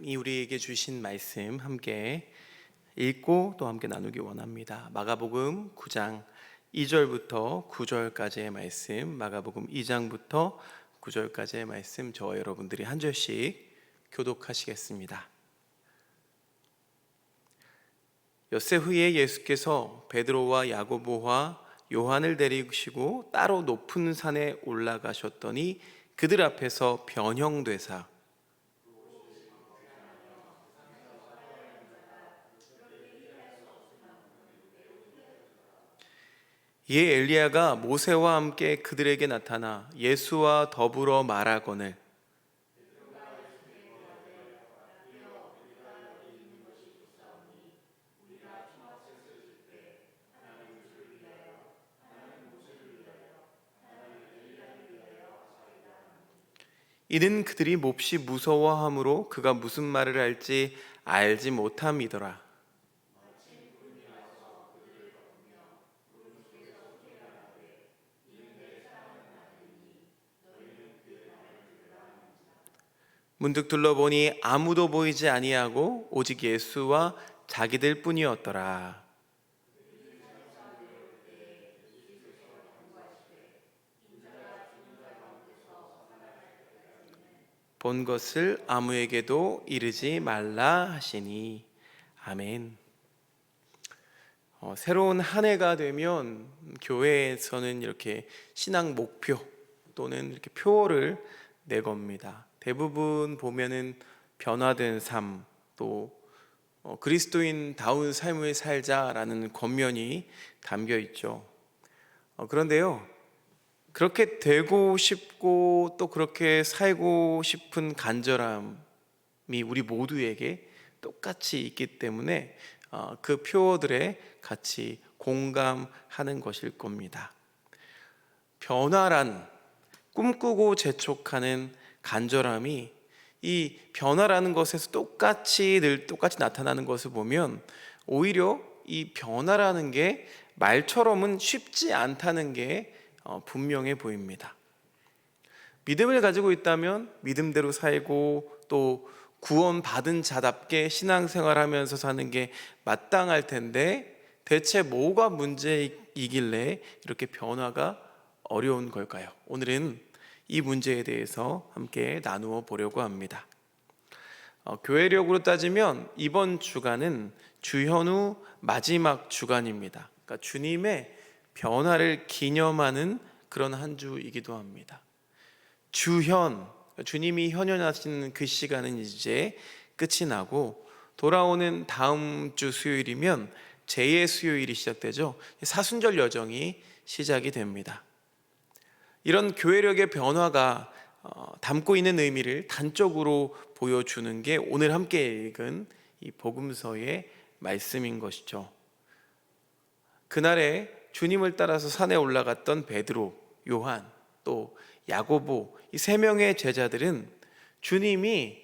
이 우리에게 주신 말씀 함께 읽고 또 함께 나누기 원합니다. 마가복음 9장 2절부터 9절까지의 말씀, 마가복음 2장부터 9절까지의 말씀, 저와 여러분들이 한 절씩 교독하시겠습니다. 엿새 후에 예수께서 베드로와 야고보와 요한을 데리시고 따로 높은 산에 올라가셨더니 그들 앞에서 변형되사 이에 엘리야가 모세와 함께 그들에게 나타나 예수와 더불어 말하거늘 이는 그들이 몹시 무서워함으로 그가 무슨 말을 할지 알지 못함이더라. 문득 둘러보니 아무도 보이지 아니하고 오직 예수와 자기들 뿐이었더라. 본 것을 아무에게도 이르지 말라 하시니. 아멘. 새로운 한 해가 되면 교회에서는 이렇게 신앙 목표 또는 이렇게 표를 내겁니다. 대부분 보면은 변화된 삶, 또 그리스도인다운 삶을 살자라는 권면이 담겨 있죠. 그런데요, 그렇게 되고 싶고 또 그렇게 살고 싶은 간절함이 우리 모두에게 똑같이 있기 때문에 그 표어들에 같이 공감하는 것일 겁니다. 변화란 꿈꾸고 재촉하는 간절함이 이 변화라는 것에서 똑같이 나타나는 것을 보면 오히려 이 변화라는 게 말처럼은 쉽지 않다는 게 분명해 보입니다. 믿음을 가지고 있다면 믿음대로 살고 또 구원받은 자답게 신앙생활하면서 사는 게 마땅할 텐데 대체 뭐가 문제이길래 이렇게 변화가 어려운 걸까요? 오늘은 이 문제에 대해서 함께 나누어 보려고 합니다. 교회력으로 따지면 이번 주간은 주현우 마지막 주간입니다. 그러니까 주님의 변화를 기념하는 그런 한 주이기도 합니다. 주현, 주님이 현현하시는 그 시간은 이제 끝이 나고 돌아오는 다음 주 수요일이면 제2의 수요일이 시작되죠. 사순절 여정이 시작이 됩니다. 이런 교회력의 변화가 담고 있는 의미를 단적으로 보여주는 게 오늘 함께 읽은 이 복음서의 말씀인 것이죠. 그날에 주님을 따라서 산에 올라갔던 베드로, 요한, 또 야고보 이 세 명의 제자들은 주님이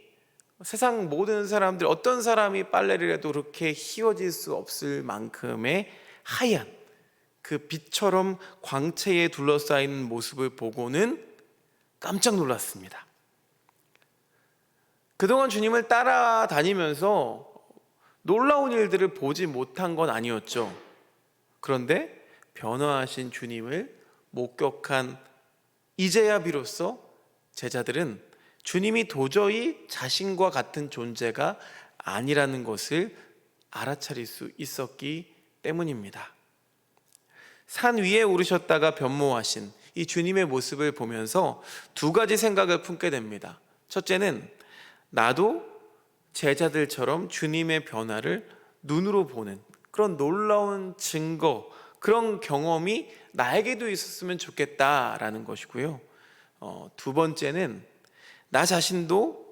세상 모든 사람들 어떤 사람이 빨래를 해도 그렇게 희어질 수 없을 만큼의 하얀 그 빛처럼 광채에 둘러싸인 모습을 보고는 깜짝 놀랐습니다. 그동안 주님을 따라다니면서 놀라운 일들을 보지 못한 건 아니었죠. 그런데 변화하신 주님을 목격한 이제야 비로소 제자들은 주님이 도저히 자신과 같은 존재가 아니라는 것을 알아차릴 수 있었기 때문입니다. 산 위에 오르셨다가 변모하신 이 주님의 모습을 보면서 두 가지 생각을 품게 됩니다. 첫째는 나도 제자들처럼 주님의 변화를 눈으로 보는 그런 놀라운 증거, 그런 경험이 나에게도 있었으면 좋겠다라는 것이고요. 두 번째는 나 자신도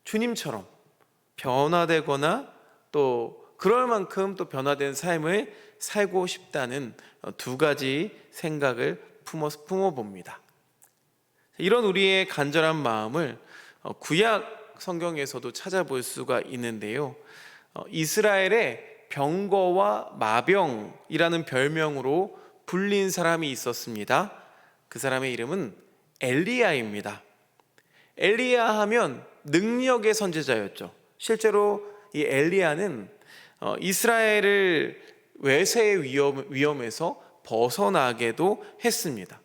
주님처럼 변화되거나 또 그럴 만큼 또 변화된 삶을 살고 싶다는 두 가지 생각을 품어봅니다. 이런 우리의 간절한 마음을 구약 성경에서도 찾아볼 수가 있는데요. 이스라엘의 병거와 마병이라는 별명으로 불린 사람이 있었습니다. 그 사람의 이름은 엘리야입니다. 엘리야 하면 능력의 선지자였죠. 실제로 이 엘리야는 이스라엘을 외세의 위험에서 벗어나게도 했습니다.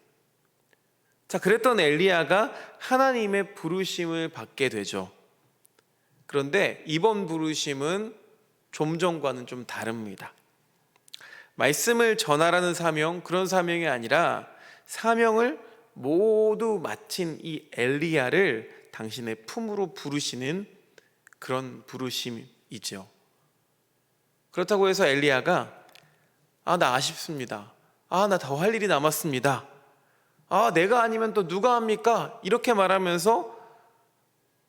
자, 그랬던 엘리야가 하나님의 부르심을 받게 되죠. 그런데 이번 부르심은 좀 전과는 좀 다릅니다. 말씀을 전하라는 사명, 그런 사명이 아니라 사명을 모두 마친 이 엘리야를 당신의 품으로 부르시는 그런 부르심이죠. 그렇다고 해서 엘리야가 나 아쉽습니다. 나 더 할 일이 남았습니다. 내가 아니면 또 누가 합니까? 이렇게 말하면서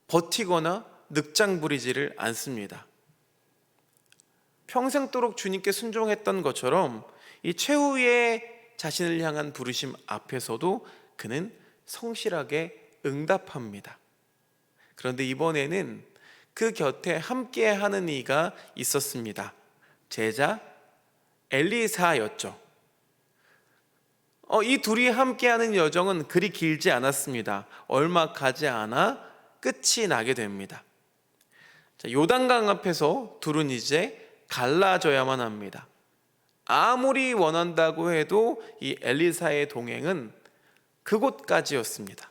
버티거나 늑장 부리지를 않습니다. 평생도록 주님께 순종했던 것처럼 이 최후의 자신을 향한 부르심 앞에서도 그는 성실하게 응답합니다. 그런데 이번에는 그 곁에 함께 하는 이가 있었습니다. 제자 엘리사였죠. 이 둘이 함께하는 여정은 그리 길지 않았습니다. 얼마 가지 않아 끝이 나게 됩니다. 요단강 앞에서 둘은 이제 갈라져야만 합니다. 아무리 원한다고 해도 이 엘리사의 동행은 그곳까지였습니다.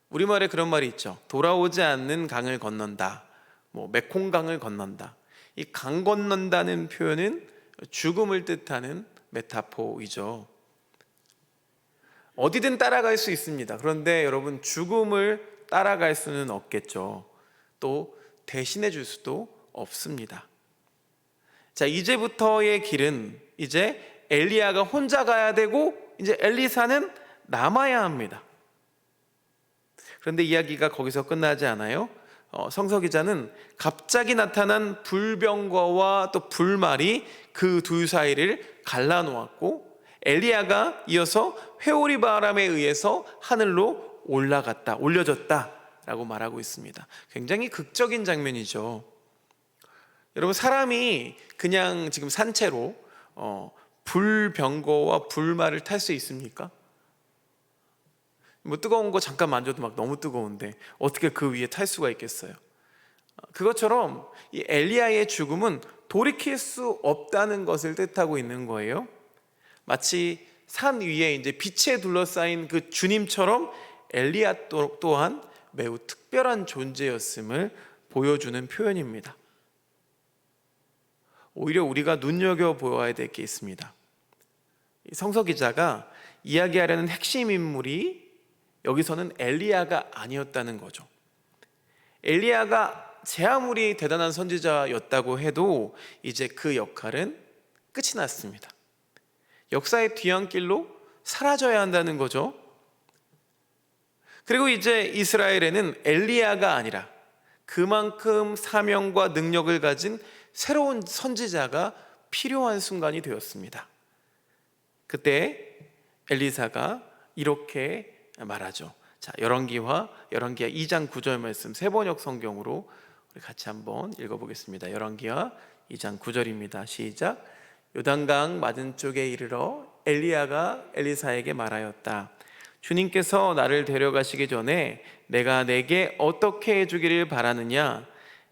우리말에 그런 말이 있죠. 돌아오지 않는 강을 건넌다, 메콩강을 건넌다. 이 강 건넌다는 표현은 죽음을 뜻하는 메타포이죠. 어디든 따라갈 수 있습니다. 그런데 여러분, 죽음을 따라갈 수는 없겠죠. 또 대신해 줄 수도 없습니다. 자, 이제부터의 길은 이제 엘리야가 혼자 가야 되고 이제 엘리사는 남아야 합니다. 그런데 이야기가 거기서 끝나지 않아요. 성서 기자는 갑자기 나타난 불병거와 또 불말이 그 둘 사이를 갈라놓았고, 엘리야가 이어서 회오리 바람에 의해서 하늘로 올려졌다라고 말하고 있습니다. 굉장히 극적인 장면이죠. 여러분, 사람이 그냥 지금 산채로 불병거와 불말을 탈 수 있습니까? 뜨거운 거 잠깐 만져도 막 너무 뜨거운데 어떻게 그 위에 탈 수가 있겠어요? 그것처럼 이 엘리야의 죽음은 돌이킬 수 없다는 것을 뜻하고 있는 거예요. 마치 산 위에 이제 빛에 둘러싸인 그 주님처럼 엘리야 또한 매우 특별한 존재였음을 보여주는 표현입니다. 오히려 우리가 눈여겨보아야 될 게 있습니다. 성서 기자가 이야기하려는 핵심 인물이 여기서는 엘리야가 아니었다는 거죠. 엘리야가 제 아무리 대단한 선지자였다고 해도 이제 그 역할은 끝이 났습니다. 역사의 뒤안길로 사라져야 한다는 거죠. 그리고 이제 이스라엘에는 엘리야가 아니라 그만큼 사명과 능력을 가진 새로운 선지자가 필요한 순간이 되었습니다. 그때 엘리사가 이렇게 말하죠. 자, 열왕기하 2장 9절 말씀 세번역 성경으로 우리 같이 한번 읽어보겠습니다. 열왕기하 2장 9절입니다. 시작. 요단강 맞은쪽에 이르러 엘리야가 엘리사에게 말하였다. 주님께서 나를 데려가시기 전에 내가 내게 어떻게 해주기를 바라느냐?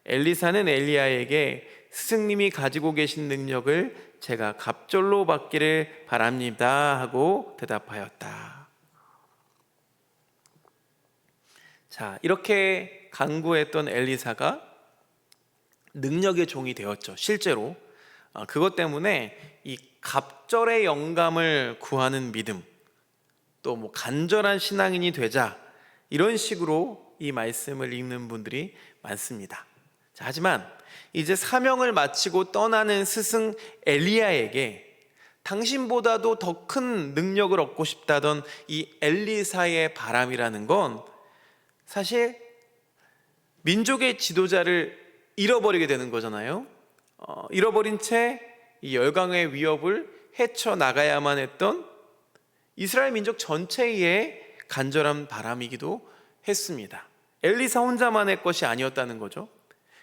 엘리사는 엘리야에게 스승님이 가지고 계신 능력을 제가 갑절로 받기를 바랍니다 하고 대답하였다. 자, 이렇게 간구했던 엘리사가 능력의 종이 되었죠. 실제로 그것 때문에 이 갑절의 영감을 구하는 믿음, 또 간절한 신앙인이 되자, 이런 식으로 이 말씀을 읽는 분들이 많습니다. 자, 하지만 이제 사명을 마치고 떠나는 스승 엘리야에게 당신보다도 더 큰 능력을 얻고 싶다던 이 엘리사의 바람이라는 건 사실 민족의 지도자를 잃어버리게 되는 거잖아요. 잃어버린 채 이 열강의 위협을 헤쳐나가야만 했던 이스라엘 민족 전체의 간절한 바람이기도 했습니다. 엘리사 혼자만의 것이 아니었다는 거죠.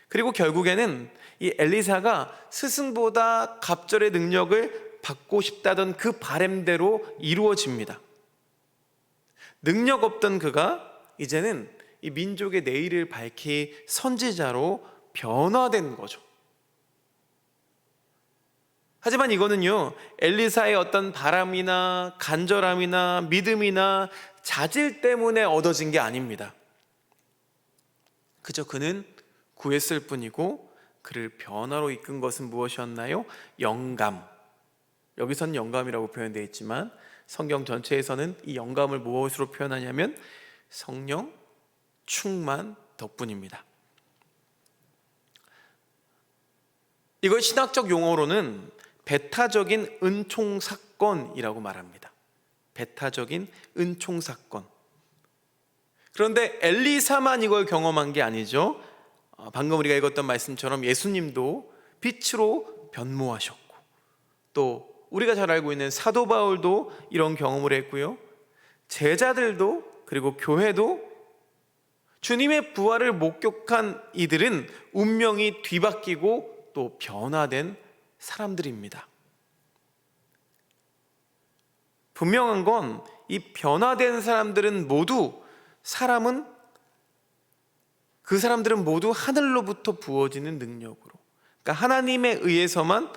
그리고 결국에는 이 엘리사가 스승보다 갑절의 능력을 받고 싶다던 그 바람대로 이루어집니다. 능력 없던 그가 이제는 이 민족의 내일을 밝힐 선지자로 변화된 거죠. 하지만 이거는요, 엘리사의 어떤 바람이나 간절함이나 믿음이나 자질 때문에 얻어진 게 아닙니다. 그저 그는 구했을 뿐이고 그를 변화로 이끈 것은 무엇이었나요? 영감. 여기서는 영감이라고 표현되어 있지만 성경 전체에서는 이 영감을 무엇으로 표현하냐면 성령 충만 덕분입니다. 이걸 신학적 용어로는 배타적인 은총 사건이라고 말합니다. 배타적인 은총 사건. 그런데 엘리사만 이걸 경험한 게 아니죠. 방금 우리가 읽었던 말씀처럼 예수님도 빛으로 변모하셨고, 또 우리가 잘 알고 있는 사도 바울도 이런 경험을 했고요, 제자들도, 그리고 교회도 주님의 부활을 목격한 이들은 운명이 뒤바뀌고 또 변화된 사람들입니다. 분명한 건 이 변화된 사람들은 모두 그 사람들은 모두 하늘로부터 부어지는 능력으로, 그러니까 하나님에 의해서만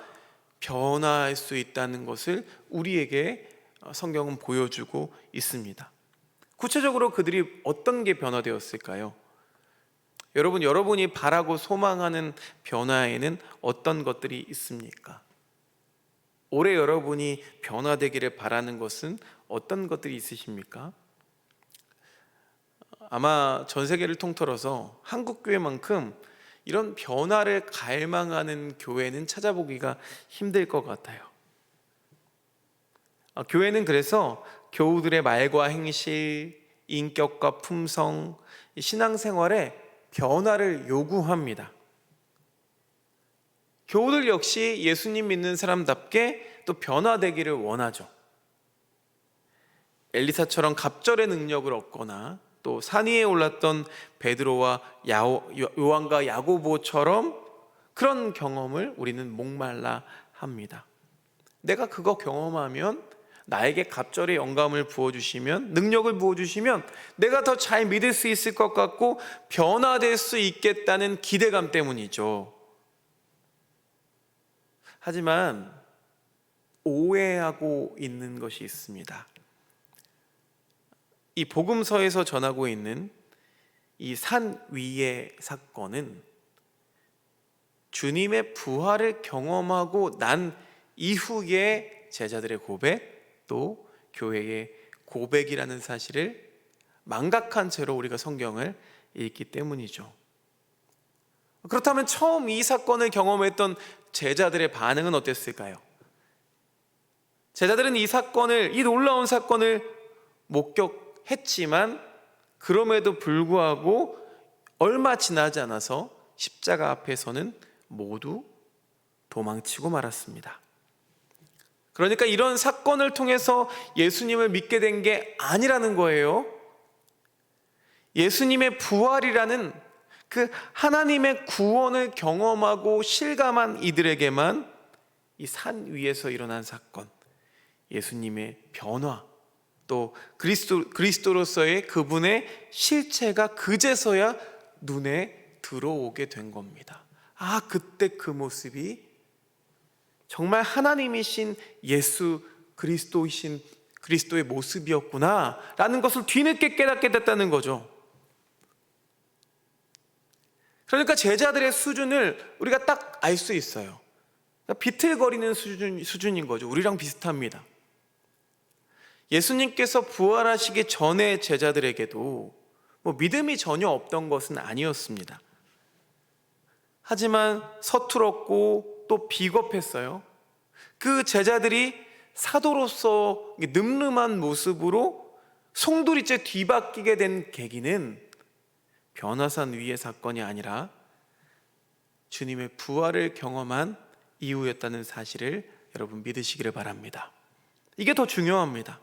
변화할 수 있다는 것을 우리에게 성경은 보여주고 있습니다. 구체적으로 그들이 어떤 게 변화되었을까요? 여러분이 바라고 소망하는 변화에는 어떤 것들이 있습니까? 올해 여러분이 변화되기를 바라는 것은 어떤 것들이 있으십니까? 아마 전 세계를 통틀어서 한국 교회만큼 이런 변화를 갈망하는 교회는 찾아보기가 힘들 것 같아요. 교회는 그래서 교우들의 말과 행실, 인격과 품성, 신앙생활에 변화를 요구합니다. 교우들 역시 예수님 믿는 사람답게 또 변화되기를 원하죠. 엘리사처럼 갑절의 능력을 얻거나 또 산 위에 올랐던 베드로와 요한과 야고보처럼 그런 경험을 우리는 목말라 합니다. 내가 그거 경험하면, 나에게 갑절의 영감을 부어주시면, 능력을 부어주시면 내가 더 잘 믿을 수 있을 것 같고 변화될 수 있겠다는 기대감 때문이죠. 하지만 오해하고 있는 것이 있습니다. 이 복음서에서 전하고 있는 이 산 위의 사건은 주님의 부활을 경험하고 난 이후의 제자들의 고백, 또 교회의 고백이라는 사실을 망각한 채로 우리가 성경을 읽기 때문이죠. 그렇다면 처음 이 사건을 경험했던 제자들의 반응은 어땠을까요? 제자들은 이 놀라운 사건을 목격했지만 그럼에도 불구하고 얼마 지나지 않아서 십자가 앞에서는 모두 도망치고 말았습니다. 그러니까 이런 사건을 통해서 예수님을 믿게 된 게 아니라는 거예요. 예수님의 부활이라는 그 하나님의 구원을 경험하고 실감한 이들에게만 이 산 위에서 일어난 사건, 예수님의 변화, 또 그리스도로서의 그분의 실체가 그제서야 눈에 들어오게 된 겁니다. 그때 그 모습이 정말 하나님이신 예수 그리스도의 모습이었구나 라는 것을 뒤늦게 깨닫게 됐다는 거죠. 그러니까 제자들의 수준을 우리가 딱 알 수 있어요. 비틀거리는 수준인 거죠. 우리랑 비슷합니다. 예수님께서 부활하시기 전에 제자들에게도 믿음이 전혀 없던 것은 아니었습니다. 하지만 서툴었고 또 비겁했어요. 그 제자들이 사도로서 늠름한 모습으로 송두리째 뒤바뀌게 된 계기는 변화산 위의 사건이 아니라 주님의 부활을 경험한 이후였다는 사실을 여러분 믿으시기를 바랍니다. 이게 더 중요합니다.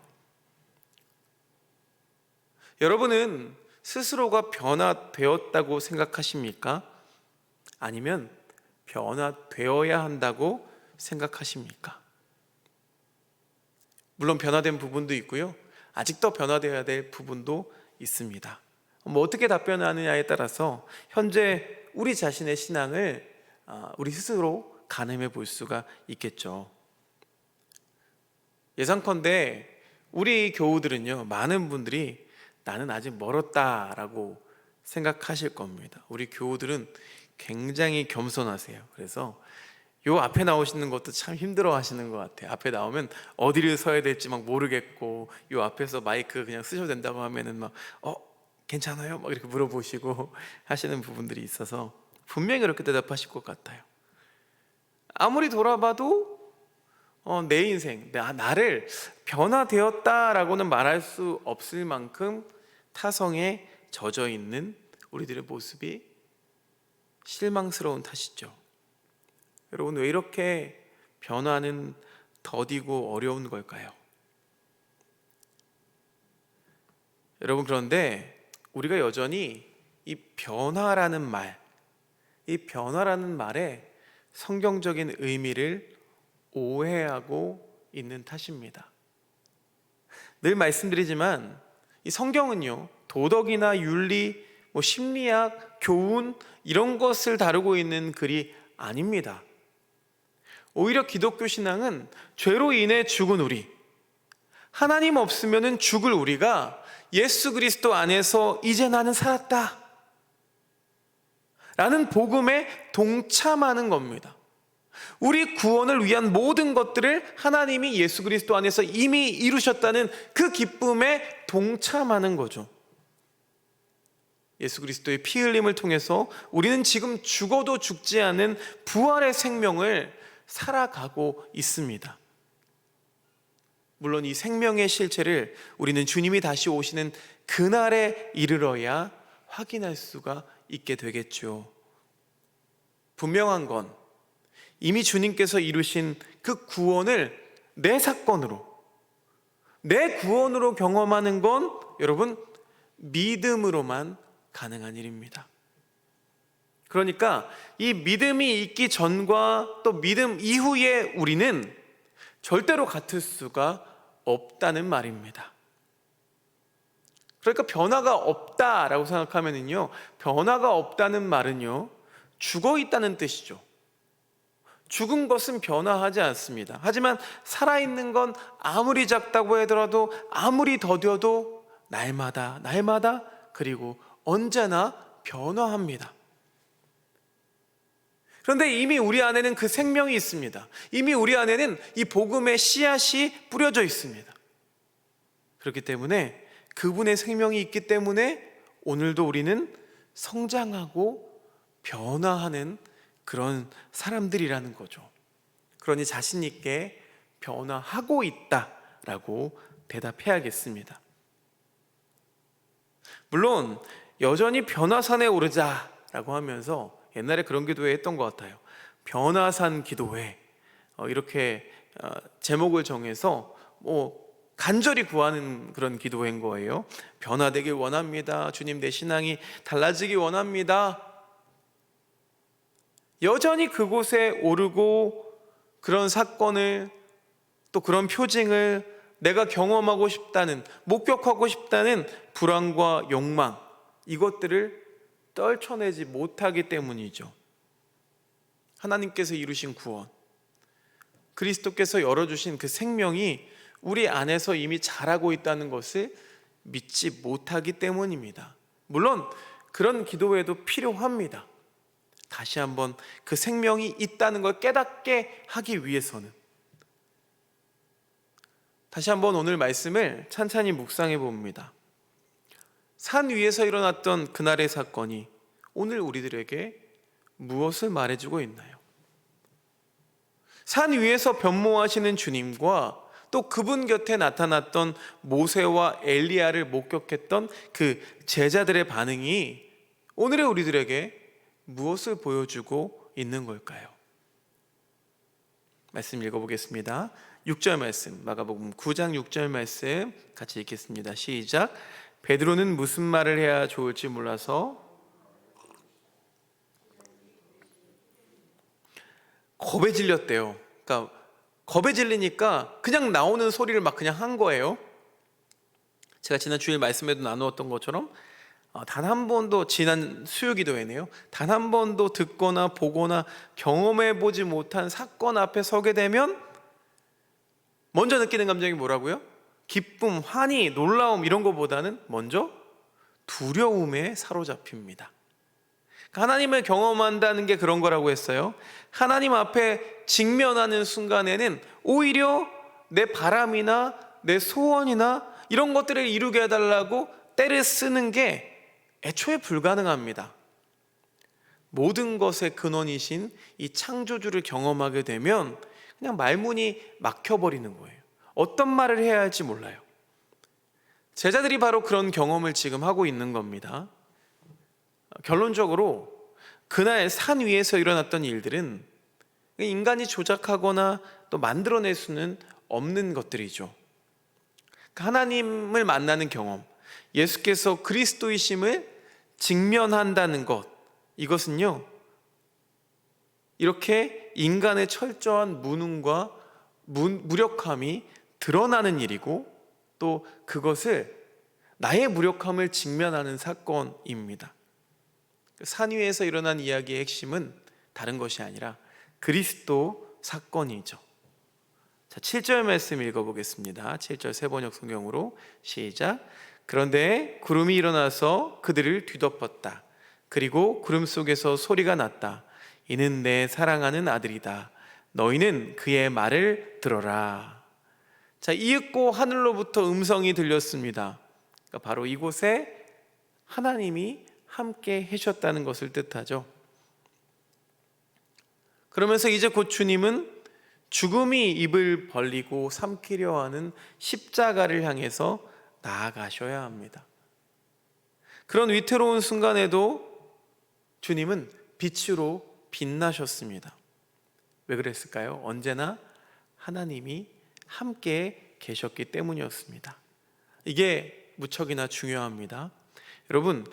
여러분은 스스로가 변화되었다고 생각하십니까? 아니면 변화되어야 한다고 생각하십니까? 물론 변화된 부분도 있고요, 아직 더 변화되어야 될 부분도 있습니다. 뭐 어떻게 답변하느냐에 따라서 현재 우리 자신의 신앙을 우리 스스로 가늠해 볼 수가 있겠죠. 예상컨대 우리 교우들은요, 많은 분들이 나는 아직 멀었다라고 생각하실 겁니다. 우리 교우들은 굉장히 겸손하세요. 그래서 요 앞에 나오시는 것도 참 힘들어 하시는 것 같아요. 앞에 나오면 어디를 서야 될지 막 모르겠고, 요 앞에서 마이크 그냥 쓰셔도 된다고 하면은 막 괜찮아요? 막 이렇게 물어보시고 하시는 부분들이 있어서 분명히 그렇게 대답하실 것 같아요. 아무리 돌아봐도 내 인생, 나를 변화되었다라고는 말할 수 없을 만큼 타성에 젖어 있는 우리들의 모습이 실망스러운 탓이죠. 여러분, 왜 이렇게 변화는 더디고 어려운 걸까요? 여러분, 그런데 우리가 여전히 이 변화라는 말에 성경적인 의미를 오해하고 있는 탓입니다. 늘 말씀드리지만 이 성경은요, 도덕이나 윤리, 심리학, 교훈 이런 것을 다루고 있는 글이 아닙니다. 오히려 기독교 신앙은 죄로 인해 죽은 우리, 하나님 없으면 죽을 우리가 예수 그리스도 안에서 이제 나는 살았다 라는 복음에 동참하는 겁니다. 우리 구원을 위한 모든 것들을 하나님이 예수 그리스도 안에서 이미 이루셨다는 그 기쁨에 동참하는 거죠. 예수 그리스도의 피 흘림을 통해서 우리는 지금 죽어도 죽지 않은 부활의 생명을 살아가고 있습니다. 물론 이 생명의 실체를 우리는 주님이 다시 오시는 그날에 이르러야 확인할 수가 있게 되겠죠. 분명한 건 이미 주님께서 이루신 그 구원을 내 사건으로, 내 구원으로 경험하는 건 여러분 믿음으로만 가능한 일입니다. 그러니까 이 믿음이 있기 전과 또 믿음 이후에 우리는 절대로 같을 수가 없다는 말입니다. 그러니까 변화가 없다라고 생각하면요, 변화가 없다는 말은요, 죽어 있다는 뜻이죠. 죽은 것은 변화하지 않습니다. 하지만 살아있는 건 아무리 작다고 하더라도, 아무리 더뎌도 날마다 그리고 언제나 변화합니다. 그런데 이미 우리 안에는 그 생명이 있습니다. 이미 우리 안에는 이 복음의 씨앗이 뿌려져 있습니다. 그렇기 때문에 그분의 생명이 있기 때문에 오늘도 우리는 성장하고 변화하는 그런 사람들이라는 거죠. 그러니 자신 있게 변화하고 있다라고 대답해야겠습니다. 물론 여전히 변화산에 오르자라고 하면서 옛날에 그런 기도회 했던 것 같아요. 변화산 기도회, 이렇게 제목을 정해서 간절히 구하는 그런 기도회인 거예요. 변화되길 원합니다. 주님, 내 신앙이 달라지기 원합니다. 여전히 그곳에 오르고 그런 사건을, 또 그런 표징을 내가 경험하고 싶다는, 목격하고 싶다는 불안과 욕망, 이것들을 떨쳐내지 못하기 때문이죠. 하나님께서 이루신 구원, 그리스도께서 열어주신 그 생명이 우리 안에서 이미 자라고 있다는 것을 믿지 못하기 때문입니다. 물론 그런 기도에도 필요합니다. 다시 한번 그 생명이 있다는 걸 깨닫게 하기 위해서는. 다시 한번 오늘 말씀을 찬찬히 묵상해 봅니다. 산 위에서 일어났던 그날의 사건이 오늘 우리들에게 무엇을 말해주고 있나요? 산 위에서 변모하시는 주님과 또 그분 곁에 나타났던 모세와 엘리야를 목격했던 그 제자들의 반응이 오늘의 우리들에게 무엇을 보여주고 있는 걸까요? 말씀 읽어보겠습니다. 6절 말씀, 마가복음 9장 6절 말씀 같이 읽겠습니다. 시작. 베드로는 무슨 말을 해야 좋을지 몰라서 겁에 질렸대요. 그러니까 겁에 질리니까 그냥 나오는 소리를 막 그냥 한 거예요. 제가 지난 주일 말씀에도 나누었던 것처럼 단 한 번도, 지난 수요기도회네요, 단 한 번도 듣거나 보거나 경험해 보지 못한 사건 앞에 서게 되면 먼저 느끼는 감정이 뭐라고요? 기쁨, 환희, 놀라움 이런 것보다는 먼저 두려움에 사로잡힙니다. 하나님을 경험한다는 게 그런 거라고 했어요. 하나님 앞에 직면하는 순간에는 오히려 내 바람이나 내 소원이나 이런 것들을 이루게 해달라고 때를 쓰는 게 애초에 불가능합니다. 모든 것의 근원이신 이 창조주를 경험하게 되면 그냥 말문이 막혀버리는 거예요. 어떤 말을 해야 할지 몰라요. 제자들이 바로 그런 경험을 지금 하고 있는 겁니다. 결론적으로 그날 산 위에서 일어났던 일들은 인간이 조작하거나 또 만들어낼 수는 없는 것들이죠. 하나님을 만나는 경험, 예수께서 그리스도이심을 직면한다는 것, 이것은요 이렇게 인간의 철저한 무능과 무력함이 드러나는 일이고, 또 그것을 나의 무력함을 직면하는 사건입니다. 산 위에서 일어난 이야기의 핵심은 다른 것이 아니라 그리스도 사건이죠. 자, 7절 말씀 읽어보겠습니다. 7절 세번역 성경으로 시작. 그런데 구름이 일어나서 그들을 뒤덮었다. 그리고 구름 속에서 소리가 났다. 이는 내 사랑하는 아들이다. 너희는 그의 말을 들어라. 자, 이윽고 하늘로부터 음성이 들렸습니다. 그러니까 바로 이곳에 하나님이 함께 해주셨다는 것을 뜻하죠. 그러면서 이제 곧 주님은 죽음이 입을 벌리고 삼키려 하는 십자가를 향해서 나아가셔야 합니다. 그런 위태로운 순간에도 주님은 빛으로 빛나셨습니다. 왜 그랬을까요? 언제나 하나님이 함께 계셨기 때문이었습니다. 이게 무척이나 중요합니다. 여러분,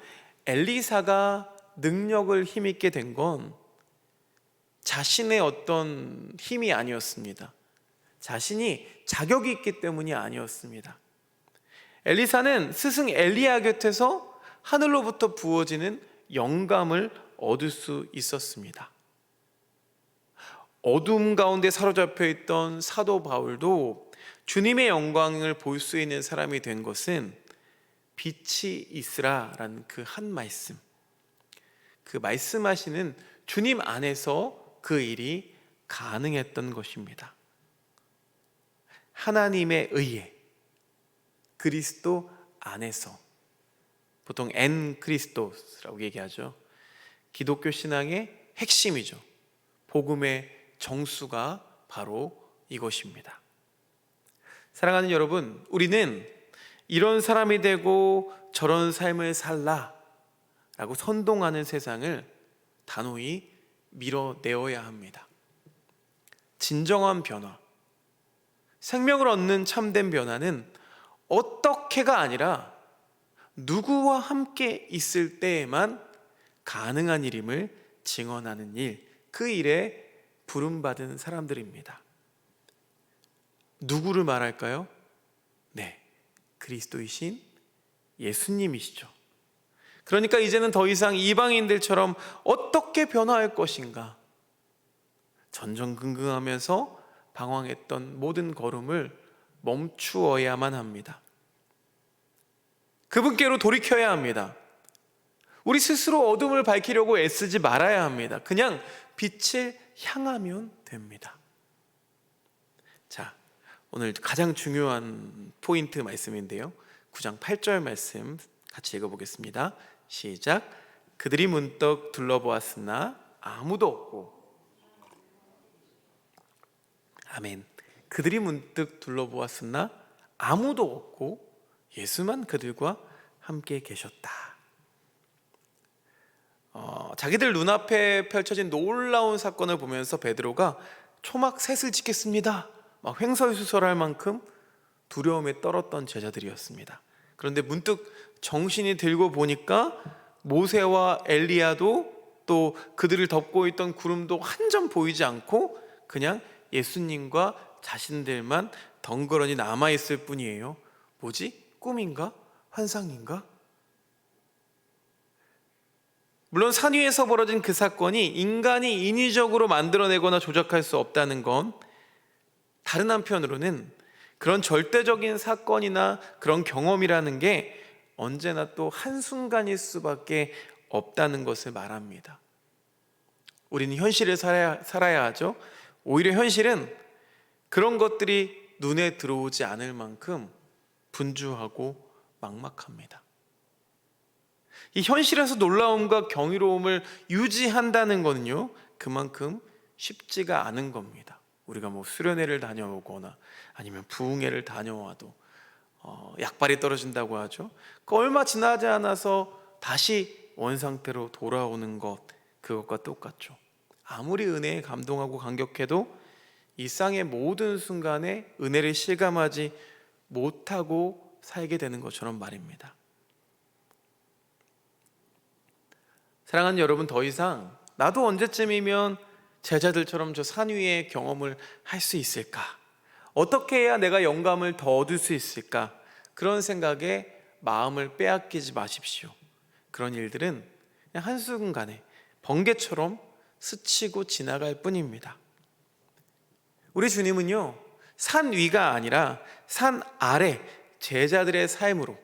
엘리사가 능력을 힘있게 된 건 자신의 어떤 힘이 아니었습니다. 자신이 자격이 있기 때문이 아니었습니다. 엘리사는 스승 엘리야 곁에서 하늘로부터 부어지는 영감을 얻을 수 있었습니다. 어둠 가운데 사로잡혀 있던 사도 바울도 주님의 영광을 볼 수 있는 사람이 된 것은 빛이 있으라라는 그 한 말씀, 그 말씀하시는 주님 안에서 그 일이 가능했던 것입니다. 하나님의 의에, 그리스도 안에서, 보통 엔 크리스토스라고 얘기하죠. 기독교 신앙의 핵심이죠. 복음의 정수가 바로 이것입니다. 사랑하는 여러분, 우리는 이런 사람이 되고 저런 삶을 살라 라고 선동하는 세상을 단호히 밀어내어야 합니다. 진정한 변화, 생명을 얻는 참된 변화는 어떻게가 아니라 누구와 함께 있을 때에만 가능한 일임을 증언하는 일, 그 일에 부름받은 사람들입니다. 누구를 말할까요? 네, 그리스도이신 예수님이시죠. 그러니까 이제는 더 이상 이방인들처럼 어떻게 변화할 것인가, 전전긍긍하면서 방황했던 모든 걸음을 멈추어야만 합니다. 그분께로 돌이켜야 합니다. 우리 스스로 어둠을 밝히려고 애쓰지 말아야 합니다. 그냥 빛을 향하면 됩니다. 자, 오늘 가장 중요한 포인트 말씀인데요, 9장 8절 말씀 같이 읽어보겠습니다. 시작. 그들이 문득 둘러보았으나 아무도 없고, 아멘. 그들이 문득 둘러보았으나 아무도 없고 예수만 그들과 함께 계셨다. 자기들 눈앞에 펼쳐진 놀라운 사건을 보면서 베드로가 초막 셋을 짓겠습니다 막 횡설수설할 만큼 두려움에 떨었던 제자들이었습니다. 그런데 문득 정신이 들고 보니까 모세와 엘리야도 또 그들을 덮고 있던 구름도 한 점 보이지 않고 그냥 예수님과 자신들만 덩그러니 남아있을 뿐이에요. 뭐지? 꿈인가? 환상인가? 물론 산 위에서 벌어진 그 사건이 인간이 인위적으로 만들어내거나 조작할 수 없다는 건, 다른 한편으로는 그런 절대적인 사건이나 그런 경험이라는 게 언제나 또 한순간일 수밖에 없다는 것을 말합니다. 우리는 현실을 살아야 하죠. 오히려 현실은 그런 것들이 눈에 들어오지 않을 만큼 분주하고 막막합니다. 이 현실에서 놀라움과 경이로움을 유지한다는 것은요, 그만큼 쉽지가 않은 겁니다. 우리가 수련회를 다녀오거나 아니면 부흥회를 다녀와도 약발이 떨어진다고 하죠. 그 얼마 지나지 않아서 다시 원상태로 돌아오는 것, 그것과 똑같죠. 아무리 은혜에 감동하고 감격해도 일상의 모든 순간에 은혜를 실감하지 못하고 살게 되는 것처럼 말입니다. 사랑하는 여러분, 더 이상 나도 언제쯤이면 제자들처럼 저 산 위의 경험을 할 수 있을까? 어떻게 해야 내가 영감을 더 얻을 수 있을까? 그런 생각에 마음을 빼앗기지 마십시오. 그런 일들은 그냥 한순간에 번개처럼 스치고 지나갈 뿐입니다. 우리 주님은요, 산 위가 아니라 산 아래 제자들의 삶으로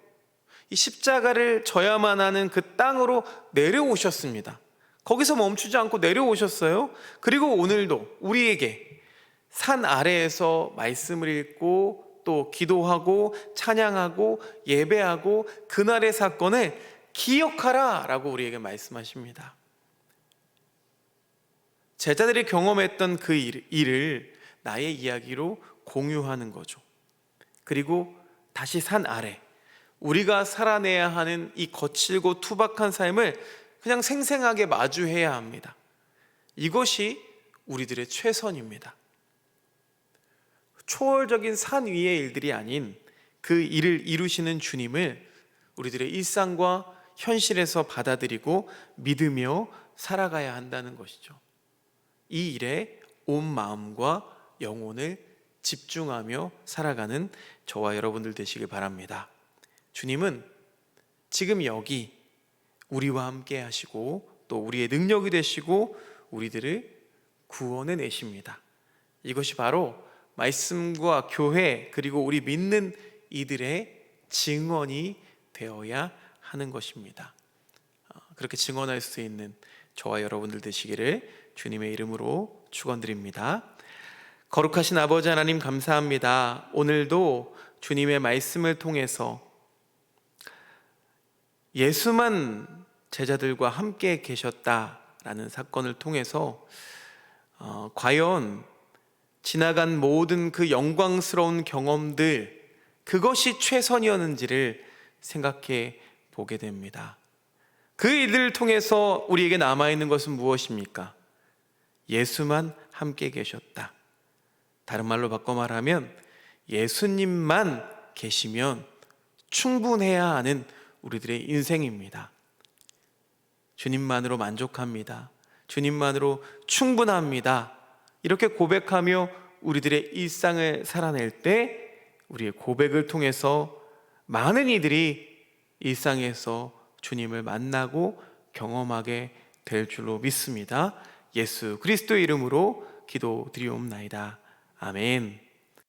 이 십자가를 져야만 하는 그 땅으로 내려오셨습니다. 거기서 멈추지 않고 내려오셨어요. 그리고 오늘도 우리에게 산 아래에서 말씀을 읽고 또 기도하고 찬양하고 예배하고 그날의 사건을 기억하라 라고 우리에게 말씀하십니다. 제자들이 경험했던 그 일을 나의 이야기로 공유하는 거죠. 그리고 다시 산 아래 우리가 살아내야 하는 이 거칠고 투박한 삶을 그냥 생생하게 마주해야 합니다. 이것이 우리들의 최선입니다. 초월적인 산 위의 일들이 아닌 그 일을 이루시는 주님을 우리들의 일상과 현실에서 받아들이고 믿으며 살아가야 한다는 것이죠. 이 일에 온 마음과 영혼을 집중하며 살아가는 저와 여러분들 되시길 바랍니다. 주님은 지금 여기 우리와 함께 하시고 또 우리의 능력이 되시고 우리들을 구원해 내십니다. 이것이 바로 말씀과 교회 그리고 우리 믿는 이들의 증언이 되어야 하는 것입니다. 그렇게 증언할 수 있는 저와 여러분들 되시기를 주님의 이름으로 축원드립니다. 거룩하신 아버지 하나님, 감사합니다. 오늘도 주님의 말씀을 통해서 예수만 제자들과 함께 계셨다라는 사건을 통해서 과연 지나간 모든 그 영광스러운 경험들, 그것이 최선이었는지를 생각해 보게 됩니다. 그 일들을 통해서 우리에게 남아있는 것은 무엇입니까? 예수만 함께 계셨다. 다른 말로 바꿔 말하면 예수님만 계시면 충분해야 하는 우리들의 인생입니다. 주님만으로 만족합니다. 주님만으로 충분합니다. 이렇게 고백하며 우리들의 일상을 살아낼 때 우리의 고백을 통해서 많은 이들이 일상에서 주님을 만나고 경험하게 될 줄로 믿습니다. 예수 그리스도의 이름으로 기도드리옵나이다. 아멘.